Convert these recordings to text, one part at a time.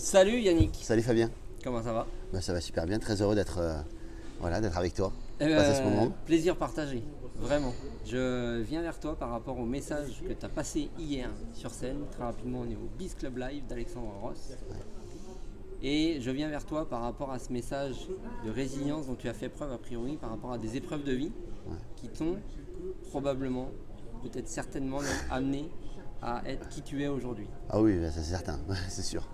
Salut Yannick, Salut Fabien. comment ça va? Ça va super bien, très heureux d'être d'être avec toi, passer ce moment. Plaisir partagé, vraiment. Je viens vers toi par rapport au message que tu as passé hier sur scène. Très rapidement, on est au Biz Club Live d'Alexandre Ross. Et je viens vers toi par rapport à ce message de résilience dont tu as fait preuve a priori par rapport à des épreuves de vie qui t'ont probablement, peut-être certainement même amené à être qui tu es aujourd'hui. Ah oui, ça c'est certain, c'est sûr.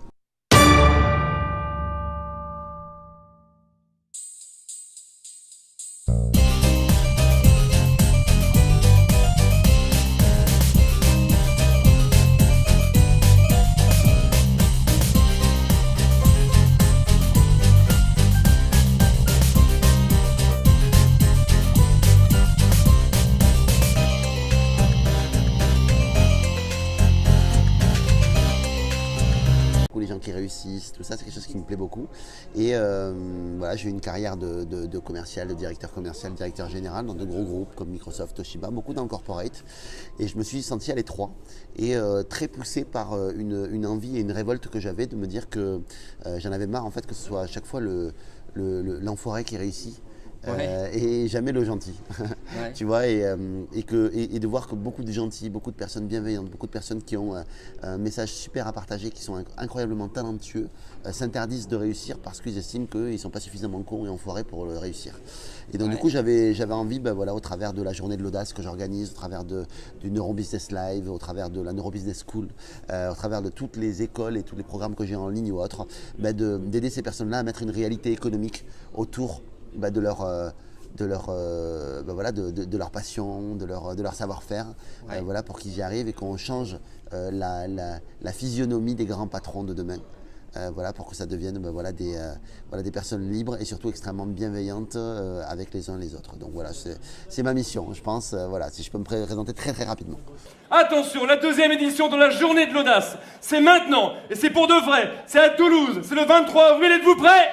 Les gens qui réussissent, tout ça, c'est quelque chose qui me plaît beaucoup. Et voilà, j'ai eu une carrière de commercial, de directeur commercial, directeur général dans de gros groupes comme Microsoft, Toshiba, beaucoup dans le corporate. Et je me suis senti à l'étroit et très poussé par une envie et une révolte que j'avais de me dire que j'en avais marre en fait que ce soit à chaque fois l'enfoiré qui réussit. Et jamais le gentil, tu vois, et de voir que beaucoup de gentils, beaucoup de personnes bienveillantes, beaucoup de personnes qui ont un message super à partager, qui sont incroyablement talentueux, s'interdisent de réussir parce qu'ils estiment qu'ils ne sont pas suffisamment cons et enfoirés pour le réussir. Et donc du coup j'avais envie, voilà, au travers de la journée de l'audace que j'organise, au travers du Neuro Business Live, au travers de la Neuro Business School, au travers de toutes les écoles et tous les programmes que j'ai en ligne ou autres, d'aider ces personnes-là à mettre une réalité économique autour de leur passion, de leur savoir-faire, voilà, pour qu'ils y arrivent et qu'on change la physionomie des grands patrons de demain. Voilà, pour que ça devienne des personnes libres et surtout extrêmement bienveillantes avec les uns les autres. Donc voilà, c'est ma mission, je pense. Voilà, si je peux me présenter très très rapidement. Attention, la deuxième édition de la Journée de l'Audace, c'est maintenant et c'est pour de vrai. C'est à Toulouse, c'est le 23 avril, êtes-vous prêts?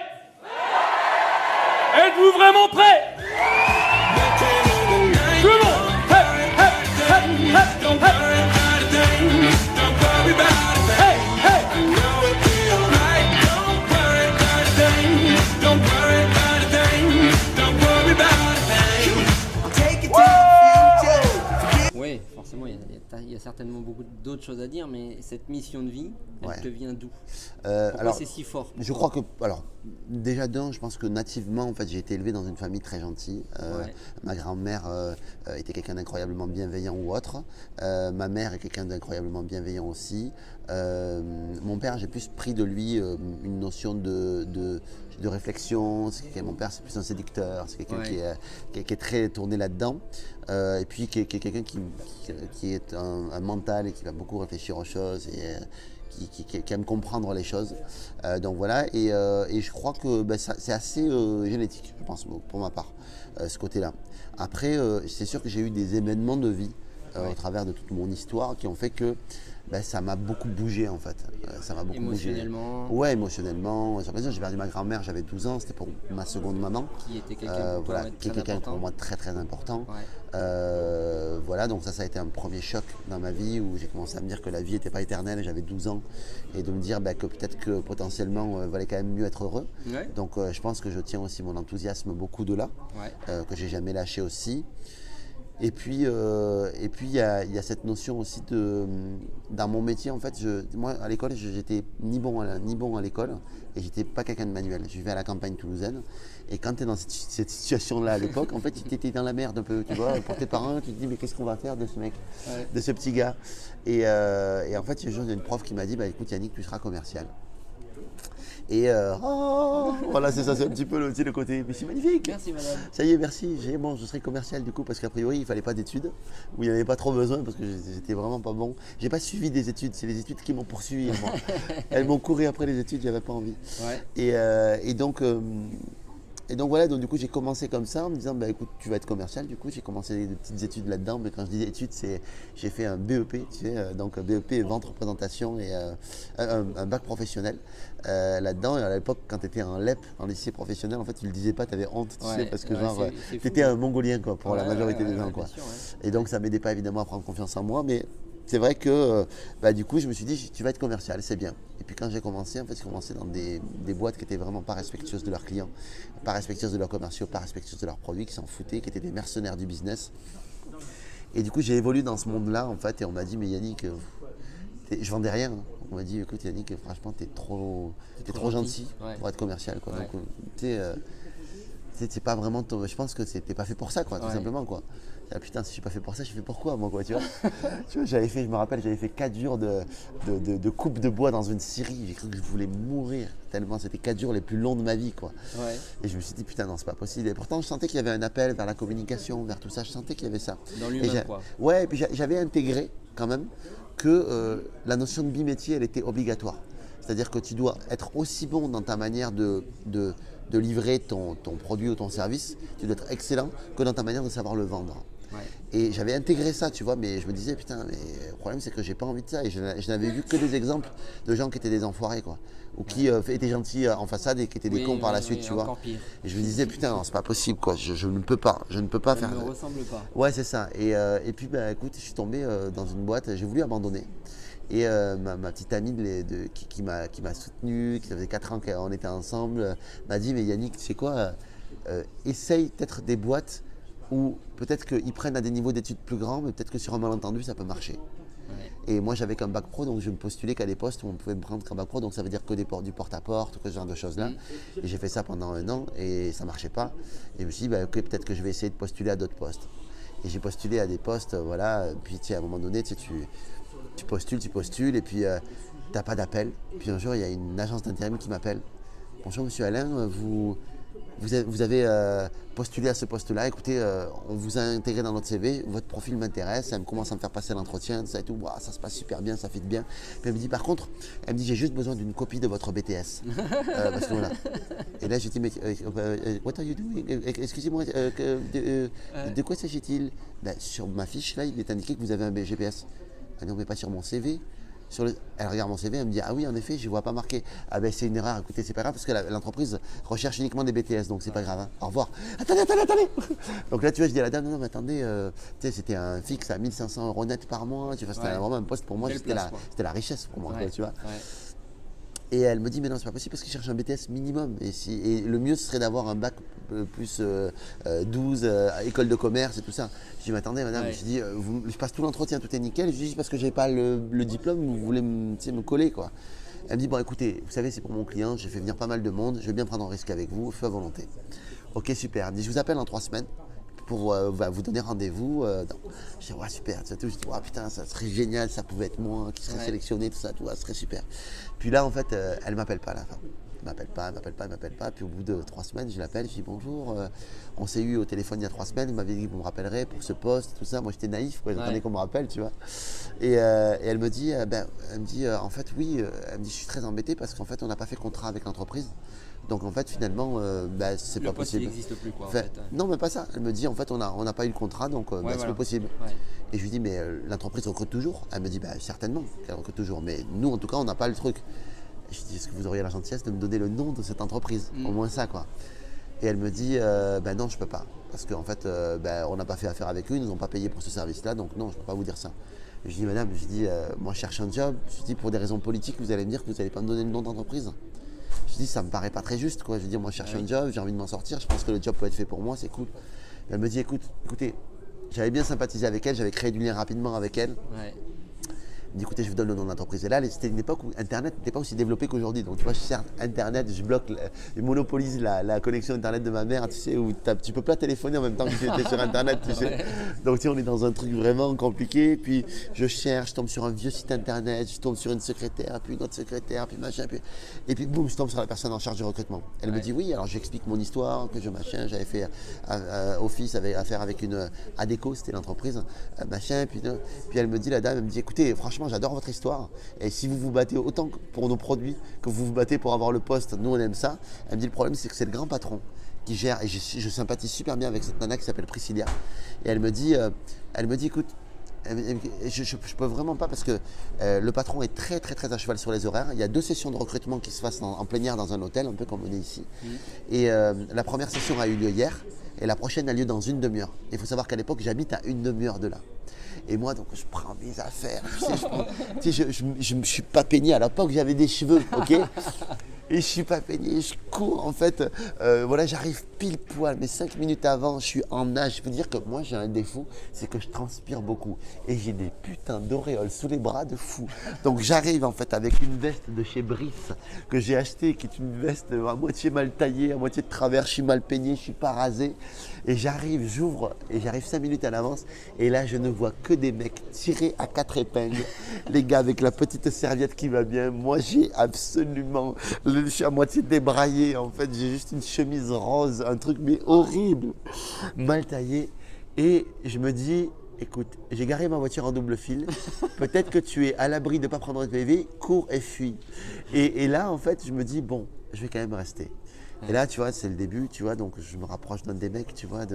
Êtes-vous vraiment prêts? Tout le monde! Oui, forcément, il y a certainement beaucoup d'autres choses à dire, mais cette mission de vie, elle te vient d'où? Pourquoi c'est si fort? Je crois que, déjà je pense que nativement, en fait, j'ai été élevé dans une famille très gentille. Ma grand-mère était quelqu'un d'incroyablement bienveillant ou autre. Ma mère est quelqu'un d'incroyablement bienveillant aussi. Mon père, j'ai plus pris de lui une notion de réflexion. Mon père, c'est plus un séducteur, c'est quelqu'un qui est très tourné là-dedans. Et puis qui est quelqu'un qui est un mental et qui va beaucoup réfléchir aux choses et qui aime comprendre les choses. Donc voilà, et je crois que c'est assez génétique, je pense, pour ma part, ce côté-là. Après, c'est sûr que j'ai eu des événements de vie au travers de toute mon histoire qui ont fait que ça m'a beaucoup bougé en fait. Ça m'a beaucoup émotionnellement. Bougé. Ouais, émotionnellement. J'ai perdu ma grand-mère, j'avais 12 ans, c'était pour ma seconde maman. Qui était quelqu'un pour moi très très important. Ouais. Voilà, donc ça a été un premier choc dans ma vie où j'ai commencé à me dire que la vie n'était pas éternelle, j'avais 12 ans, et de me dire que peut-être que potentiellement il valait quand même mieux être heureux. Ouais. Donc je pense que je tiens aussi mon enthousiasme beaucoup de là, que j'ai jamais lâché aussi. Et puis il y a cette notion aussi dans mon métier en fait, moi à l'école j'étais ni bon à l'école et j'étais pas quelqu'un de manuel. Je vivais à la campagne toulousaine et quand tu es dans cette situation-là à l'époque, en fait tu étais dans la merde un peu, tu vois, pour tes parents, tu te dis mais qu'est-ce qu'on va faire de ce mec, de ce petit gars. Et en fait il y a une prof qui m'a dit écoute Yannick, tu seras commercial. Et voilà, c'est ça, c'est un petit peu le côté. Mais c'est magnifique. Merci madame. Ça y est, merci. Je serai commercial du coup parce qu'a priori il ne fallait pas d'études, où il n'y avait pas trop besoin parce que j'étais vraiment pas bon. J'ai pas suivi des études, c'est les études qui m'ont poursuivi. Moi. Elles m'ont couru après les études, j'avais pas envie. Et donc voilà, donc du coup j'ai commencé comme ça en me disant écoute, tu vas être commercial. Du coup j'ai commencé des petites études là-dedans, mais quand je dis études, j'ai fait un BEP, tu sais, donc BEP vente représentation et un bac professionnel là-dedans. Et à l'époque, quand tu étais en LEP, en lycée professionnel, en fait tu le disais pas, tu avais honte, tu sais, parce que tu étais un mongolien quoi, pour la majorité des gens quoi. Sûr, et donc ça m'aidait pas évidemment à prendre confiance en moi, mais c'est vrai que du coup, je me suis dit, tu vas être commercial, c'est bien. Et puis quand j'ai commencé, en fait, j'ai commencé dans des boîtes qui étaient vraiment pas respectueuses de leurs clients, pas respectueuses de leurs commerciaux, pas respectueuses de leurs produits, qui s'en foutaient, qui étaient des mercenaires du business. Et du coup, j'ai évolué dans ce monde-là, en fait, et on m'a dit, mais Yannick, je vendais rien. On m'a dit, écoute Yannick, franchement, t'es trop gentil pour être commercial, quoi. Donc, c'est pas vraiment je pense que t'es pas fait pour ça, quoi, tout simplement, quoi. Ah, putain, si je suis pas fait pour ça, je suis fait pour quoi, moi, quoi, tu vois. Tu vois, je me rappelle, j'avais fait 4 jours de coupe de bois dans une scierie. J'ai cru que je voulais mourir tellement c'était 4 jours les plus longs de ma vie, quoi. Ouais. Et je me suis dit, putain, non, c'est pas possible. Et pourtant, je sentais qu'il y avait un appel vers la communication, vers tout ça. Je sentais qu'il y avait ça. Dans l'humain, quoi. Ouais, et puis j'avais intégré quand même que la notion de bimétier, elle était obligatoire. C'est-à-dire que tu dois être aussi bon dans ta manière de livrer ton produit ou ton service, tu dois être excellent que dans ta manière de savoir le vendre. Ouais. Et j'avais intégré ça, tu vois, mais je me disais, putain, mais le problème c'est que j'ai pas envie de ça. Et je n'avais vu que des exemples de gens qui étaient des enfoirés, quoi. Ou qui étaient gentils en façade et qui étaient des cons par la suite, tu vois. Pire. Et je me disais, putain, non, c'est pas possible, quoi. Je ne peux pas faire ça. Ça ne me ressemble pas. Ouais, c'est ça. Et puis, écoute, je suis tombé dans une boîte, j'ai voulu abandonner. Et ma petite amie qui m'a soutenu, qui ça faisait 4 ans qu'on était ensemble, m'a dit, mais Yannick, tu sais quoi, essaye peut-être des boîtes où peut-être qu'ils prennent à des niveaux d'études plus grands, mais peut-être que sur un malentendu, ça peut marcher. Ouais. Et moi, j'avais qu'un bac pro, donc je me postulais qu'à des postes où on pouvait me prendre qu'un bac pro, donc ça veut dire que du porte-à-porte, que ce genre de choses-là. Et j'ai fait ça pendant 1 an et ça ne marchait pas. Et je me suis dit, ok, peut-être que je vais essayer de postuler à d'autres postes. Et j'ai postulé à des postes, voilà, puis à un moment donné, tu postules, et puis tu n'as pas d'appel. Puis un jour, il y a une agence d'intérim qui m'appelle. Bonjour, monsieur Alain, vous avez postulé à ce poste-là. Écoutez, on vous a intégré dans notre CV. Votre profil m'intéresse. Elle commence à me faire passer l'entretien, tout ça et tout. Wow, ça se passe super bien, ça fit bien. Puis elle me dit, par contre, j'ai juste besoin d'une copie de votre BTS. Parce que, voilà. Et là, j'ai dit, mais what are you doing? Excusez-moi, de quoi s'agit-il? Sur ma fiche, là, il est indiqué que vous avez un GPS. Ah non, mais pas sur mon CV. Elle regarde mon CV, elle me dit, ah oui, en effet, je ne vois pas marqué. Ah ben c'est une erreur, écoutez, c'est pas grave parce que l'entreprise recherche uniquement des BTS, donc c'est pas grave. Hein. Au revoir. Attendez. Donc là, tu vois, je dis à la dame, non, mais attendez, c'était un fixe à 1 500 € net par mois. Tu vois, c'était vraiment un poste pour moi, c'était la richesse pour moi, quoi, tu vois. Ouais. Et elle me dit, mais non, c'est pas possible parce qu'ils cherchent un BTS minimum. Et le mieux, ce serait d'avoir un bac plus 12, école de commerce et tout ça. Je dis, mais attendez, madame, je dis, je passe tout l'entretien, tout est nickel. Je dis, parce que je n'ai pas le diplôme, vous voulez me coller, quoi. Elle me dit, bon, écoutez, vous savez, c'est pour mon client, j'ai fait venir pas mal de monde, je vais bien prendre un risque avec vous, feu à volonté. Ok, super. Elle me dit, je vous appelle dans 3 semaines. Pour vous donner rendez-vous. Je dis, ouais, super. Je dis, ouais, putain, ça serait génial, ça pouvait être moi qui serait sélectionné, tout ça, ça serait super. Puis là, en fait, elle ne m'appelle pas à la fin. Elle ne m'appelle pas. Puis au bout de 3 semaines, je l'appelle, je dis, bonjour, on s'est eu au téléphone il y a 3 semaines, vous m'avez dit que vous me rappellerez pour ce poste, tout ça. Moi, j'étais naïf, quoi, j'attendais qu'on me rappelle, tu vois. Et elle me dit, en fait, oui, elle me dit, je suis très embêté parce qu'en fait, on n'a pas fait contrat avec l'entreprise. Donc en fait finalement c'est pas possible. Il n'existe plus quoi. Non mais pas ça. Elle me dit en fait on n'a pas eu le contrat donc c'est pas possible. Ouais. Et je lui dis mais l'entreprise recrute toujours. Elle me dit certainement qu'elle recrute toujours mais nous en tout cas on n'a pas le truc. Et je lui dis est-ce que vous auriez la gentillesse de me donner le nom de cette entreprise au moins ça quoi. Et elle me dit non je peux pas parce qu'en fait on n'a pas fait affaire avec eux, ils nous ont pas payé pour ce service là donc non je peux pas vous dire ça. Et je dis madame moi je cherche un job. Je dis pour des raisons politiques vous allez me dire que vous n'allez pas me donner le nom d'entreprise. Je dis ça me paraît pas très juste quoi. Je dis moi je cherche un job, j'ai envie de m'en sortir, je pense que le job peut être fait pour moi, c'est cool. Et elle me dit écoutez, j'avais bien sympathisé avec elle, j'avais créé du lien rapidement avec elle. Ouais. Elle me dit écoutez je vous donne le nom de l'entreprise. Et là c'était une époque où Internet n'était pas aussi développé qu'aujourd'hui. Donc tu vois certes Internet, je bloque, je monopolise la connexion Internet de ma mère, tu sais, où tu peux pas téléphoner en même temps que tu étais sur Internet, tu sais. Ouais. Donc tu sais on est dans un truc vraiment compliqué. Puis je cherche, je tombe sur un vieux site Internet, je tombe sur une secrétaire, puis une autre secrétaire, puis machin, et puis boum je tombe sur la personne en charge du recrutement. Elle me dit oui, alors j'explique mon histoire, que j'avais fait office affaire avec une Adéco, c'était l'entreprise, machin, puis elle me dit la dame, elle me dit écoutez franchement j'adore votre histoire et si vous vous battez autant pour nos produits que vous vous battez pour avoir le poste, nous on aime ça. Elle me dit le problème c'est que c'est le grand patron qui gère et je sympathise super bien avec cette nana qui s'appelle Priscilla et elle me dit écoute je peux vraiment pas parce que le patron est très très très à cheval sur les horaires. Il y a 2 sessions de recrutement qui se passent en plénière dans un hôtel, un peu comme on est ici. Et la première session a eu lieu hier et la prochaine a lieu dans une demi-heure. Il faut savoir qu'à l'époque j'habite à une demi-heure de là. Et moi, donc, je prends mes affaires. Tu sais, je me suis pas peigné. À l'époque, j'avais des cheveux, ok. Et je suis pas peigné, je cours en fait. Voilà, j'arrive pile poil, mais 5 minutes avant, je suis en nage. Je peux dire que moi, j'ai un défaut, c'est que je transpire beaucoup. Et j'ai des putains d'auréoles sous les bras de fou. Donc j'arrive en fait avec une veste de chez Brice que j'ai achetée, qui est une veste à moitié mal taillée, à moitié de travers. Je suis mal peigné, je suis pas rasé. Et j'arrive, j'ouvre, et j'arrive 5 minutes à l'avance. Et là, je ne vois que des mecs tirés à 4 épingles. Les gars avec la petite serviette qui va bien. Moi, j'ai absolument... Je suis à moitié débraillé. En fait, j'ai juste une chemise rose, un truc mais horrible, mal taillé. Et je me dis, écoute, j'ai garé ma voiture en double fil. Peut-être que tu es à l'abri de ne pas prendre un PV, cours et fuis. Et là, en fait, je me dis, bon, je vais quand même rester. Et là, tu vois, c'est le début, tu vois, donc je me rapproche d'un des mecs, tu vois,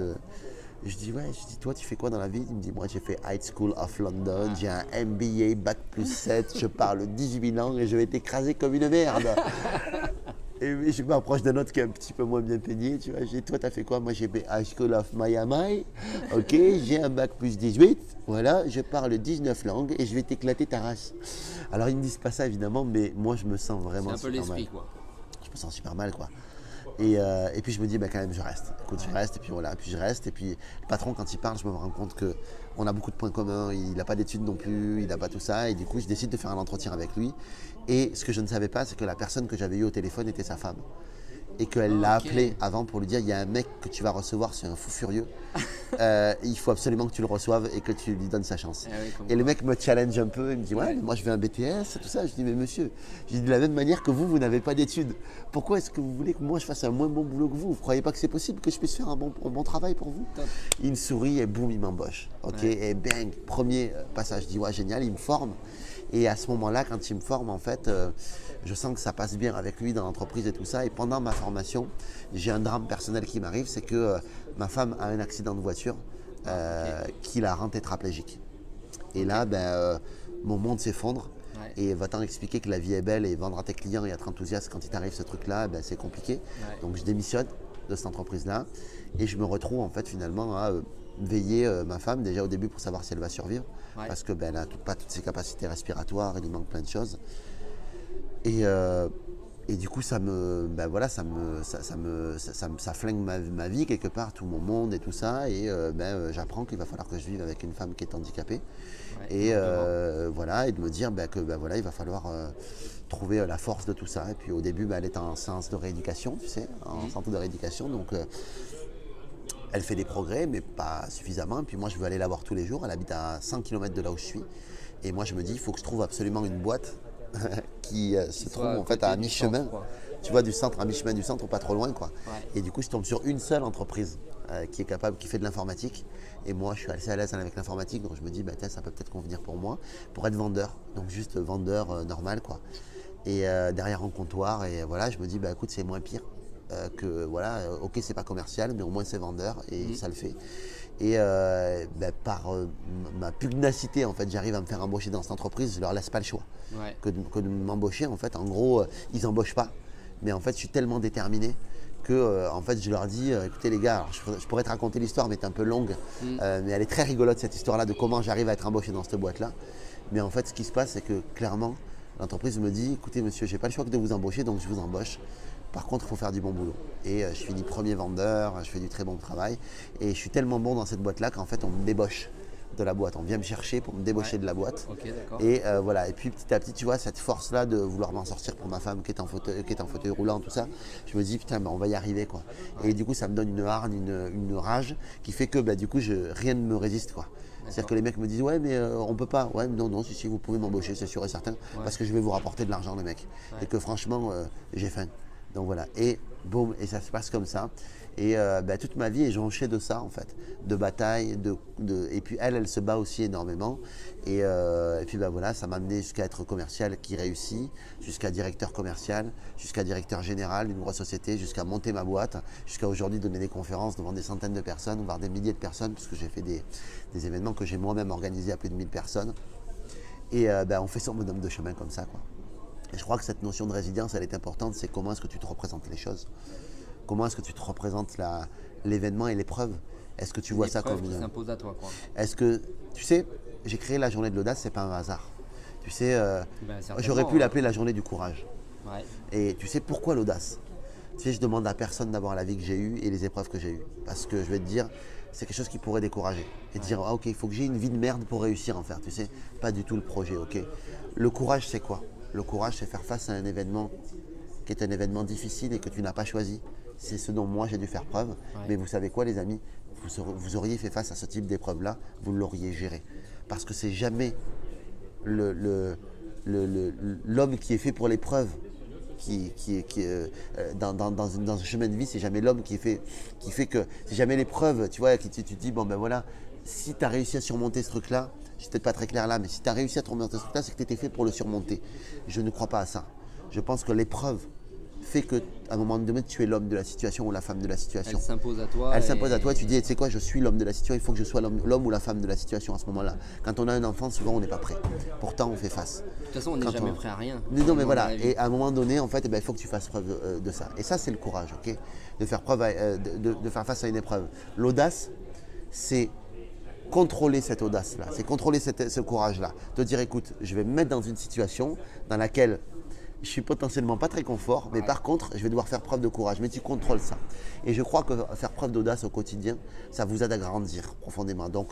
je dis, toi, tu fais quoi dans la vie? Il me dit, moi, j'ai fait High School of London, j'ai un MBA, bac plus 7, je parle 18 langues et je vais t'écraser comme une merde. Et je m'approche d'un autre qui est un petit peu moins bien peigné, tu vois, toi, t'as fait quoi? Moi, j'ai fait High School of Miami, ok, j'ai un bac plus 18, voilà, je parle 19 langues et je vais t'éclater ta race. Alors, ils me disent pas ça, évidemment, mais moi, je me sens vraiment super mal. C'est un peu l'esprit, quoi. Je me sens super mal, quoi. Et puis je me dis, quand même, je reste. Écoute, je reste, et puis voilà, puis je reste. Et puis le patron, quand il parle, je me rends compte qu'on a beaucoup de points communs. Il n'a pas d'études non plus, il n'a pas tout ça. Et du coup, je décide de faire un entretien avec lui. Et ce que je ne savais pas, c'est que la personne que j'avais eue au téléphone était sa femme. Et qu'elle l'a appelé avant pour lui dire, il y a un mec que tu vas recevoir, c'est un fou furieux. Il faut absolument que tu le reçoives et que tu lui donnes sa chance. Et le mec me challenge un peu, il me dit, ouais, mais moi je veux un BTS, tout ça. Je dis, mais monsieur, je dis, de la même manière que vous n'avez pas d'études. Pourquoi est-ce que vous voulez que moi je fasse un moins bon boulot que vous? Vous ne croyez pas que c'est possible que je puisse faire un bon travail pour vous? Top. Il me sourit et boum, il m'embauche. Et bang, premier passage, je dis, ouais, génial, il me forme. Et à ce moment-là, quand il me forme, en fait, je sens que ça passe bien avec lui dans l'entreprise et tout ça. Et pendant ma formation, j'ai un drame personnel qui m'arrive, c'est que ma femme a un accident de voiture qui la rend tétraplégique. Et là, mon monde s'effondre. Ouais. Et va-t'en expliquer que la vie est belle et vendre à tes clients et être enthousiaste quand il t'arrive ce truc-là, c'est compliqué. Ouais. Donc je démissionne de cette entreprise-là et je me retrouve en fait finalement à veiller ma femme déjà au début pour savoir si elle va survivre, parce que elle n'a pas toutes ses capacités respiratoires, il lui manque plein de choses. Et du coup ça flingue ma vie quelque part, tout mon monde et tout ça. Et j'apprends qu'il va falloir que je vive avec une femme qui est handicapée. Et voilà, et de me dire voilà, il va falloir trouver la force de tout ça. Et puis au début, elle est en séance de rééducation, tu sais, en centre de rééducation. Donc elle fait des progrès, mais pas suffisamment. Et puis moi, je veux aller la voir tous les jours. Elle habite à 100 km de là où je suis. Et moi, je me dis, il faut que je trouve absolument une boîte qui se trouve en fait à mi-chemin. Tu vois, du centre, à mi-chemin du centre, pas trop loin, quoi. Ouais. Et du coup, je tombe sur une seule entreprise qui fait de l'informatique. Et moi, je suis assez à l'aise avec l'informatique, donc je me dis, ça peut peut-être convenir pour moi, pour être vendeur. Donc juste vendeur normal, quoi. Et derrière un comptoir, et voilà, je me dis, écoute, c'est moins pire. Que voilà, ok, c'est pas commercial, mais au moins c'est vendeur et ça le fait. Et par ma pugnacité, en fait, j'arrive à me faire embaucher dans cette entreprise. Je leur laisse pas le choix que de m'embaucher. En fait, en gros, ils embauchent pas. Mais en fait, je suis tellement déterminé que en fait, je leur dis, écoutez les gars, alors, je pourrais te raconter l'histoire, mais c'est un peu longue. Mais elle est très rigolote cette histoire-là de comment j'arrive à être embauché dans cette boîte-là. Mais en fait, ce qui se passe, c'est que clairement, l'entreprise me dit, écoutez monsieur, j'ai pas le choix que de vous embaucher, donc je vous embauche. Par contre, il faut faire du bon boulot. Et je finis premier vendeur, je fais du très bon travail. Et je suis tellement bon dans cette boîte-là qu'en fait, on me débauche de la boîte. On vient me chercher pour me débaucher de la boîte. Okay, et voilà. Et puis petit à petit, tu vois, cette force-là de vouloir m'en sortir pour ma femme qui est en fauteuil roulant, tout ça, je me dis, putain, on va y arriver, quoi. Et du coup, ça me donne une hargne, une rage qui fait que du coup, rien ne me résiste, quoi. C'est-à-dire que les mecs me disent, ouais, mais on peut pas. Ouais, non, si, vous pouvez m'embaucher, c'est sûr et certain, parce que je vais vous rapporter de l'argent, les mecs. Et que franchement, j'ai faim. Donc voilà, et boum, et ça se passe comme ça. Et toute ma vie est jonchée de ça, en fait, de bataille, et puis elle se bat aussi énormément. Et puis voilà, ça m'a amené jusqu'à être commercial qui réussit, jusqu'à directeur commercial, jusqu'à directeur général d'une grosse société, jusqu'à monter ma boîte, jusqu'à aujourd'hui donner des conférences devant des centaines de personnes, voire des milliers de personnes, parce que j'ai fait des événements que j'ai moi-même organisés à plus de 1000 personnes. Et on fait son bonhomme de chemin comme ça, quoi. Et je crois que cette notion de résilience, elle est importante, c'est comment est-ce que tu te représentes les choses. Comment est-ce que tu te représentes l'événement et l'épreuve. Est-ce que tu vois ça comme qui s'impose à toi, quoi. Est-ce que, tu sais, j'ai créé la journée de l'audace, c'est pas un hasard. Tu sais, certainement, j'aurais pu l'appeler la journée du courage. Ouais. Et tu sais pourquoi l'audace? Tu sais, je demande à personne d'avoir la vie que j'ai eue et les épreuves que j'ai eues. Parce que je vais te dire, c'est quelque chose qui pourrait décourager. Et dire, ah ok, il faut que j'ai une vie de merde pour réussir en faire. Tu sais, pas du tout le projet, ok. Le courage, c'est quoi? Le courage, c'est faire face à un événement qui est un événement difficile et que tu n'as pas choisi. C'est ce dont moi j'ai dû faire preuve. Mais vous savez quoi, les amis? Vous auriez fait face à ce type d'épreuve-là, vous l'auriez géré. Parce que c'est jamais l'homme qui est fait pour l'épreuve dans un chemin de vie, c'est jamais l'homme qui fait que c'est jamais l'épreuve, tu vois, tu te dis bon ben voilà, si tu as réussi à surmonter ce truc-là, je suis peut-être pas très clair là, mais si tu as réussi à surmonter ce truc-là, c'est que tu étais fait pour le surmonter. Je ne crois pas à ça. Je pense que l'épreuve fait qu'à un moment donné, tu es l'homme de la situation ou la femme de la situation. Elle s'impose à toi. Elle s'impose à toi, tu dis, tu sais quoi, je suis l'homme de la situation, il faut que je sois l'homme ou la femme de la situation à ce moment-là. Quand on a un enfant, souvent on n'est pas prêt. Pourtant, on fait face. De toute façon, on n'est jamais prêt à rien. Non, mais voilà, et à un moment donné, en fait, il faut que tu fasses preuve de ça. Et ça, c'est le courage, ok? De faire face à une épreuve. L'audace, c'est contrôler cette audace-là, c'est contrôler ce courage-là. Te dire, écoute, je vais me mettre dans une situation dans laquelle je suis potentiellement pas très confort, mais par contre, je vais devoir faire preuve de courage. Mais tu contrôles ça. Et je crois que faire preuve d'audace au quotidien, ça vous aide à grandir profondément. Donc,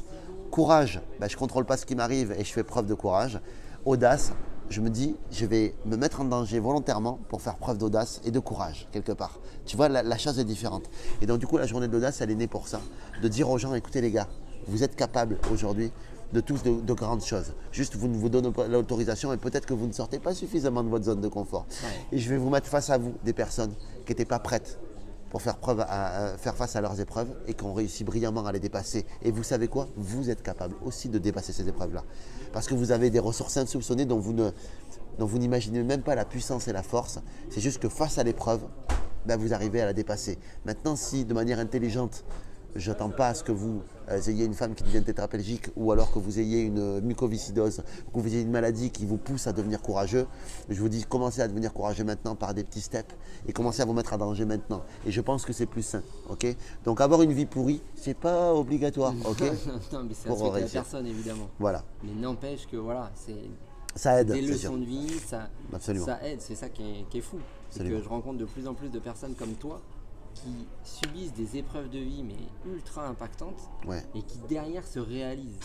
courage, je ne contrôle pas ce qui m'arrive et je fais preuve de courage. Audace, je me dis, je vais me mettre en danger volontairement pour faire preuve d'audace et de courage, quelque part. Tu vois, la chose est différente. Et donc, du coup, la journée de l'audace, elle est née pour ça. De dire aux gens, écoutez les gars, vous êtes capables aujourd'hui de grandes choses. Juste, vous ne vous donnez pas l'autorisation et peut-être que vous ne sortez pas suffisamment de votre zone de confort. Ouais. Et je vais vous mettre face à vous des personnes qui n'étaient pas prêtes pour faire face à leurs épreuves et qui ont réussi brillamment à les dépasser. Et vous savez quoi? Vous êtes capable aussi de dépasser ces épreuves-là. Parce que vous avez des ressources insoupçonnées dont vous n'imaginez même pas la puissance et la force. C'est juste que face à l'épreuve, vous arrivez à la dépasser. Maintenant, si de manière intelligente, je n'attends pas à ce que vous ayez une femme qui devienne tétraplégique ou alors que vous ayez une mucoviscidose ou que vous ayez une maladie qui vous pousse à devenir courageux. Je vous dis, commencez à devenir courageux maintenant par des petits steps et commencez à vous mettre en danger maintenant. Et je pense que c'est plus sain. Okay? Donc avoir une vie pourrie, c'est pas obligatoire. Okay? Non, mais c'est à la personne évidemment. Voilà. Mais n'empêche que voilà, ça aide. Des leçons de vie, ça aide. C'est ça qui est fou. C'est que je rencontre de plus en plus de personnes comme toi qui subissent des épreuves de vie mais ultra impactantes et qui derrière se réalisent.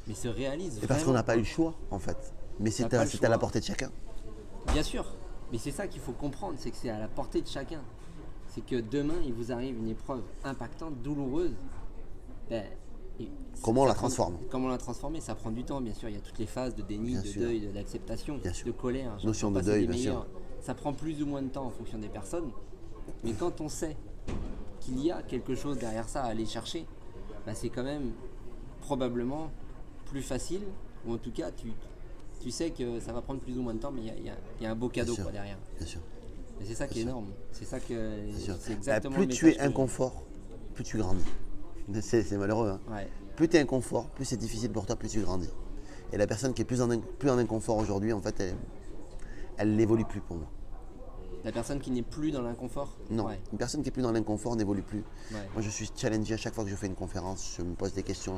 Mais se réalisent vraiment. Parce qu'on n'a pas eu le choix en fait. Mais c'est à la portée de chacun. Bien sûr. Mais c'est ça qu'il faut comprendre, c'est que c'est à la portée de chacun. C'est que demain, il vous arrive une épreuve impactante, douloureuse. Comment on la transforme? Comment la transformer? Ça prend du temps, bien sûr. Il y a toutes les phases de déni, de deuil, d'acceptation, de colère. Notion de deuil, bien sûr. Ça prend plus ou moins de temps en fonction des personnes. Mais quand on sait qu'il y a quelque chose derrière ça à aller chercher, c'est quand même probablement plus facile, ou en tout cas tu sais que ça va prendre plus ou moins de temps, mais il y a un beau cadeau derrière. Bien sûr. Et c'est ça qui est énorme. C'est ça que c'est exactement plus tu es inconfort, plus tu grandis. C'est malheureux. Hein. Ouais. Plus tu es inconfort, plus c'est difficile pour toi, plus tu grandis. Et la personne qui est plus en inconfort aujourd'hui, en fait, elle n'évolue plus pour moi. La personne qui n'est plus dans l'inconfort? Non, une personne qui n'est plus dans l'inconfort n'évolue plus. Ouais. Moi, je suis challengé à chaque fois que je fais une conférence. Je me pose des questions.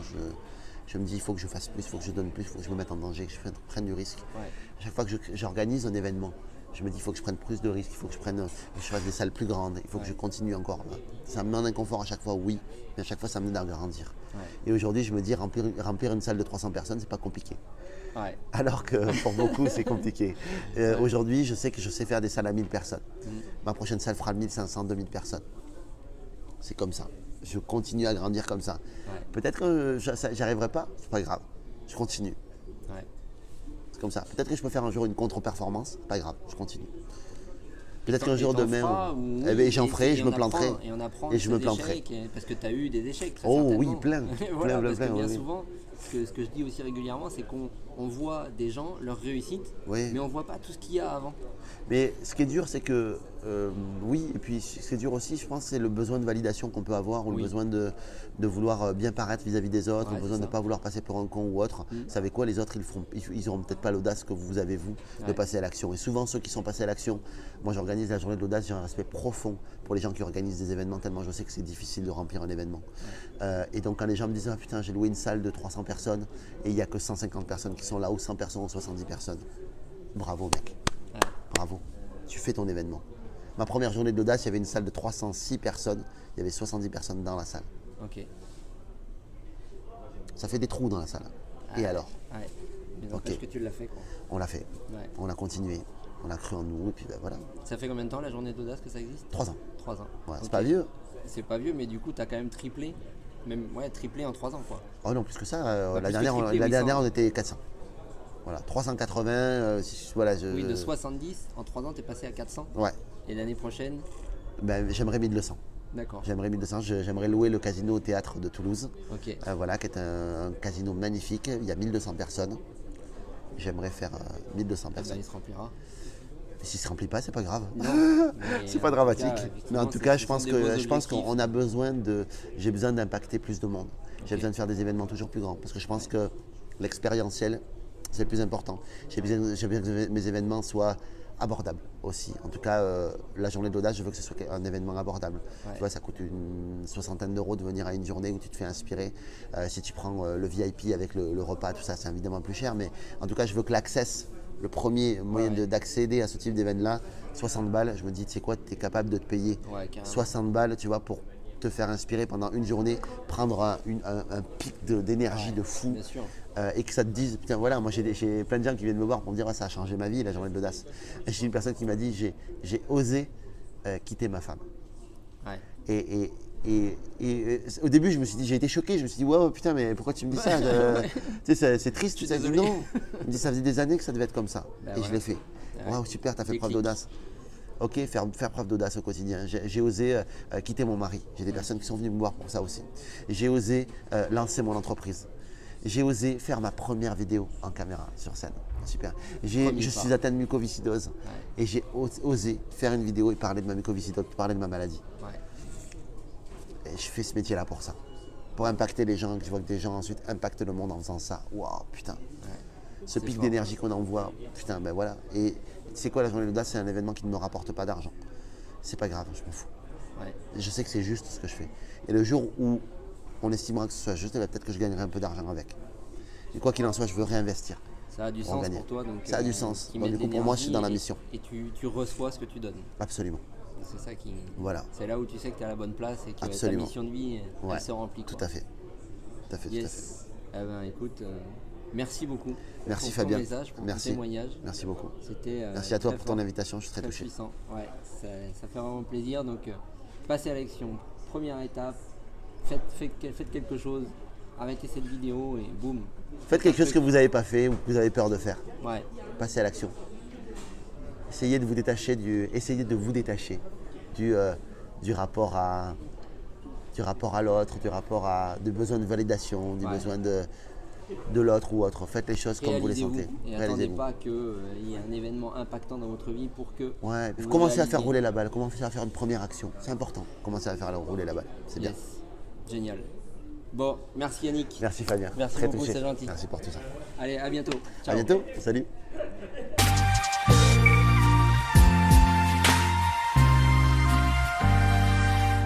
Je me dis, il faut que je fasse plus, il faut que je donne plus, il faut que je me mette en danger, que je prenne du risque. Ouais. À chaque fois que j'organise un événement, je me dis, il faut que je prenne plus de risques, il faut que je fasse des salles plus grandes, il faut que je continue encore. Ça me met en inconfort à chaque fois, oui, mais à chaque fois, ça me donne à grandir. Ouais. Et aujourd'hui, je me dis, remplir une salle de 300 personnes, c'est pas compliqué. Ouais. Alors que pour beaucoup, c'est compliqué. Aujourd'hui, je sais que je sais faire des salles à 1000 personnes. Ma prochaine salle fera 1500, 2000 personnes. C'est comme ça. Je continue à grandir comme ça. Ouais. Peut-être que j'y arriverai pas, c'est pas grave. Je continue. Ouais. C'est comme ça. Peut-être que je peux faire un jour une contre-performance, pas grave, je continue. Peut-être qu'un jour demain, j'en ferai, je me planterai. Et on apprend et je me planterai. Parce que tu as eu des échecs. Très certainement. Oui, plein. Voilà, plein, parce que bien oui. souvent, ce que je dis aussi régulièrement, c'est qu'on voit des gens, leur réussite, mais on ne voit pas tout ce qu'il y a avant. Mais ce qui est dur, c'est que, oui, et puis ce qui est dur aussi, je pense, c'est le besoin de validation qu'on peut avoir, ou le besoin de vouloir bien paraître vis-à-vis des autres, le besoin de ne pas vouloir passer pour un con ou autre. Vous savez quoi, les autres, ils n'auront peut-être pas l'audace que vous avez, vous, de passer à l'action. Et souvent, ceux qui sont passés à l'action, moi j'organise la journée de l'audace, j'ai un respect profond pour les gens qui organisent des événements, tellement je sais que c'est difficile de remplir un événement. Et donc quand les gens me disent, ah putain, j'ai loué une salle de 300 personnes, personnes et il n'y a que 150 personnes qui sont là ou 100 personnes ou 70 personnes. Bravo mec, Ouais. bravo, tu fais ton événement. Ma première journée de l'audace, il y avait une salle de 306 personnes, il y avait 70 personnes dans la salle. Ok. Ça fait des trous dans la salle. Et alors? Ouais. Mais n'empêche que tu l'as fait, quoi. On l'a fait, Ouais. on a continué, on a cru en nous et puis ben voilà. Ça fait combien de temps la journée d'audace que ça existe? 3 ans. 3 ans. Voilà, c'est Ok. pas vieux. C'est pas vieux, mais du coup, tu as quand même triplé. Même, ouais, triplé en 3 ans, quoi. Oh non, plus que ça, Pas la plus que dernière, triplé, la 800. dernière on était 400. Voilà, 380, voilà. Oui, de 70, en 3 ans, tu es passé à 400. Ouais, Et l'année prochaine, ben, j'aimerais 1200. d'accord. J'aimerais 1200, j'aimerais louer le casino au théâtre de Toulouse. Ok. Voilà, qui est un casino magnifique, il y a 1200 personnes. J'aimerais faire 1200 Ah bah, personnes. il se remplira. Et s'il ne se remplit pas, c'est pas grave. C'est C'est pas dramatique. Mais en tout cas, je pense qu'on qu'on a besoin j'ai besoin d'impacter plus de monde. J'ai besoin de faire des événements toujours plus grands parce que je pense que l'expérientiel, c'est le plus important. J'ai besoin que mes événements soient abordables aussi. En tout cas, la journée de l'audace, je veux que ce soit un événement abordable. Ouais. Tu vois, ça coûte une 60aine d'euros de venir à une journée où tu te fais inspirer. Si tu prends le VIP avec le repas, tout ça, c'est évidemment plus cher. Mais en tout cas, je veux que l'access, le premier moyen d'accéder à ce type d'événement-là, 60 balles, je me dis, tu sais quoi, tu es capable de te payer Ouais, carrément. 60 balles, tu vois, pour te faire inspirer pendant une journée, prendre un pic d'énergie de fou Bien sûr. et que ça te dise, putain voilà, moi j'ai plein de gens qui viennent me voir pour me dire, ah, ça a changé ma vie, la journée de l'audace. Et j'ai une personne qui m'a dit, j'ai osé quitter ma femme. Ouais. Et au début, je me suis dit, j'ai été choqué, je me suis dit, wow, putain, mais pourquoi tu me dis ça? Tu sais, c'est triste, tu sais. désolé. Non, il me dit, ça faisait des années que ça devait être comme ça. Bah et ouais. je l'ai fait. Ouais. Waouh, super, t'as fait preuve Déclic. d'audace. Ok, faire preuve d'audace au quotidien. J'ai osé quitter mon mari. J'ai des personnes qui sont venues me voir pour ça aussi. J'ai osé lancer mon entreprise. J'ai osé faire ma première vidéo en caméra sur scène. Super. Premier Je pas. suis atteint de mucoviscidose et j'ai osé faire une vidéo et parler de ma mucoviscidose, parler de ma maladie. Ouais. Et je fais ce métier-là pour ça. Pour impacter les gens, que je vois que des gens ensuite impactent le monde en faisant ça. Waouh, putain. Ce C'est pic fort. d'énergie qu'on envoie, putain, ben voilà. Et tu sais quoi, la journée de l'audace, c'est un événement qui ne me rapporte pas d'argent. C'est pas grave, je m'en fous. Ouais. Je sais que c'est juste ce que je fais. Et le jour où on estimera que ce soit juste, eh ben, peut-être que je gagnerai un peu d'argent avec. Et quoi qu'il en soit, je veux réinvestir. Ça a du Pour sens gagner. pour toi. Donc, Ça a du sens. qui Bon, met du de coup, pour moi, je suis dans la l'énergie mission. Et tu reçois ce que tu donnes. Absolument. C'est ça qui. Voilà. C'est là où tu sais que tu es à la bonne place et que Absolument. ta mission de vie, Ouais. elle se remplit. Tout quoi. à fait. Tout à fait, tout à fait. Yes. Eh ben, écoute, merci beaucoup. Merci pour Fabien. ton message, pour Merci. ton témoignage. Merci beaucoup. C'était. Merci à toi très pour ton fort, invitation, je suis très très touché. puissant. Ouais, ça fait vraiment plaisir. Donc, passez à l'action. Première étape. Faites quelque chose. Arrêtez cette vidéo et boum. Faites quelque chose que vous n'avez pas fait ou que vous avez peur de faire. Ouais. Passez à l'action. Essayez de vous détacher du rapport à l'autre, du besoin de validation, du Ouais. besoin de l'autre ou autre. Faites les choses comme vous les Réalisez-vous sentez. et attendez pas qu'il y ait un événement impactant dans votre vie pour que. Ouais, vous commencez à faire réalisiez. rouler la balle, commencez à faire une première action. C'est important. Commencez à faire rouler la balle. C'est bien. Yes. Génial. Bon, merci Yannick. Merci Fabien. Merci Très beaucoup, touché. c'est gentil. Merci pour tout ça. Allez, à bientôt. Ciao. À bientôt. Salut.